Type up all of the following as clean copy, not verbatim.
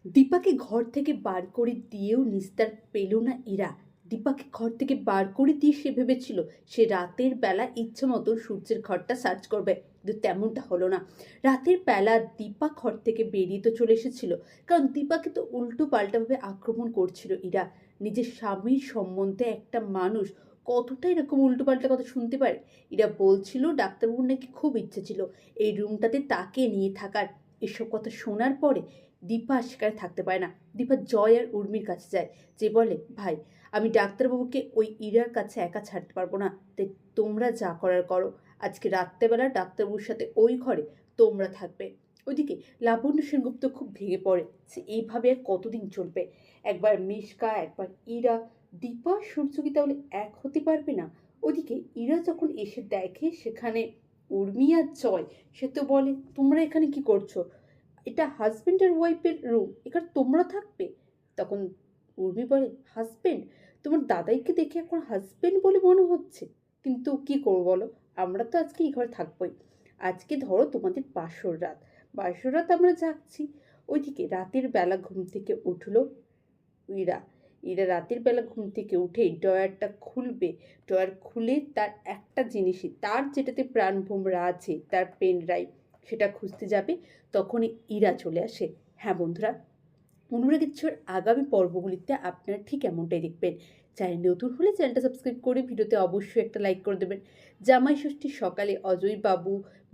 দীপাকে ঘর থেকে বার করে দিয়েও নিস্তার পেল না ইরা। দীপাকে ঘর থেকে বার করে দিয়ে সে ভেবেছিল সে রাতের বেলা ইচ্ছে মতো সূর্যের ঘরটা সার্চ করবে, কিন্তু তেমনটা হলো না। রাতের বেলা দীপা ঘর থেকে বেরিয়ে তো চলে এসেছিল, কারণ দীপাকে তো উল্টো পাল্টাভাবে আক্রমণ করছিল ইরা। নিজের স্বামীর সম্বন্ধে একটা মানুষ কতটা এরকম উল্টো পাল্টা কথা শুনতে পারে। ইরা বলছিল ডাক্তারবাবুর নাকি খুব ইচ্ছে ছিল এই রুমটাতে তাকে নিয়ে থাকার। এসব কথা শোনার পরে দীপা সেখানে থাকতে পারে না। দীপা জয় আর উর্মির কাছে যায়, যে বলে, ভাই, আমি ডাক্তারবাবুকে ওই ইরার কাছে একা ছাড়তে পারবো না, তাই তোমরা যা করার করো। আজকে রাত্রেবেলা ডাক্তারবাবুর সাথে ওই ঘরে তোমরা থাকবে। ওইদিকে লাবণ্য সেনগুপ্ত খুব ভেঙে পড়ে, সে এইভাবে আর কতদিন চলবে। একবার মিশকা, একবার ইরা, দীপা সূর্য কি তাহলে এক হতে পারবে না? ওদিকে ইরা যখন এসে দেখে সেখানে উর্মি আর জয়, সে তো বলে, তোমরা এখানে কি করছো? এটা হাজব্যান্ড আর ওয়াইফের রুম, এখানে তোমরা থাকবে? তখন উর্মি বলে, হাজব্যান্ড? তোমার দাদাইকে দেখে এখন হাজব্যান্ড বলে মনে হচ্ছে, কিন্তু কি করবো বলো, আমরা তো আজকে এই ঘরে থাকবোই। আজকে ধরো তোমাদের বাসর রাত, বাসর রাত আমরা যাচ্ছি। ওইদিকে রাতের বেলা ঘুম থেকে উঠলো ইরা। ইরা রাতের বেলা ঘুম থেকে উঠেই ড্রয়ারটা খুলবে। ড্রয়ার খুলে তার একটা জিনিসই, তার যেটাতে প্রাণভোমরা আছে, তার পেন ড্রাইভ, সেটা খুঁজতে যাবে। তখনই ইরা চলে আসে। হ্যাঁ বন্ধুরা, অনুরাগের ছোঁয়ার আগামী পর্বগুলিতে আপনারা ঠিক এমনটাই দেখবেন। চ্যানেল নতুন হলে চ্যানেলটা সাবস্ক্রাইব করে ভিডিওতে অবশ্যই একটা লাইক করে দেবেন। জামাই ষষ্ঠীর সকালে অজয় বাবু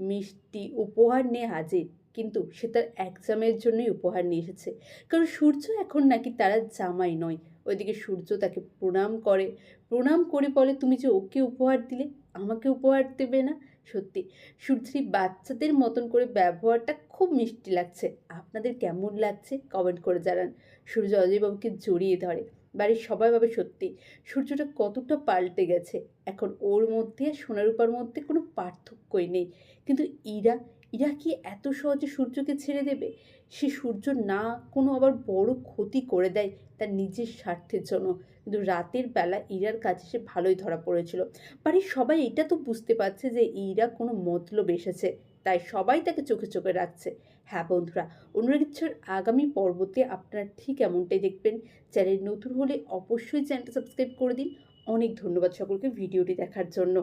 মিষ্টি উপহার নিয়ে হাজির, কিন্তু সে তার এক জামাইয়ের জন্যই উপহার নিয়ে এসেছে, কারণ সূর্য এখন নাকি তারা জামাই নয়। ওইদিকে সূর্য তাকে প্রণাম করে, প্রণাম করে বলে, তুমি যে ওকে উপহার দিলে, আমাকে উপহার দেবে না? সত্যি সূর্যের বাচ্চাদের মতন করে ব্যবহারটা খুব মিষ্টি লাগছে। আপনাদের কেমন লাগছে কমেন্ট করে জানান। সূর্য অজয়বাবুকে জড়িয়ে ধরে। বাড়ির সবাই ভাবে সত্যি সূর্যটা কতটা পাল্টে গেছে, এখন ওর মধ্যে আর সোনারূপার মধ্যে কোনো পার্থক্যই নেই। কিন্তু ইরা, ইরা কি এত সহজে সূর্যকে ছেড়ে দেবে? সে সূর্য না কোনো আবার বড় ক্ষতি করে দেয় তার নিজের স্বার্থের জন্য। কিন্তু রাতের বেলা ইরার কাছে সে ভালোই ধরা পড়েছিল। বাড়ির সবাই এটা তো বুঝতে পারছে যে ইরা কোনো মতলব এসেছে, তাই সবাই তাকে চোখে চোখে রাখছে। হ্যাঁ বন্ধুরা, অনুরাগের ছোঁয়ার আগামী পর্বতে আপনারা ঠিক এমনটাই দেখবেন। চ্যানেল নতুন হলে অবশ্যই চ্যানেলটা সাবস্ক্রাইব করে দিন। অনেক ধন্যবাদ সকলকে ভিডিওটি দেখার জন্য।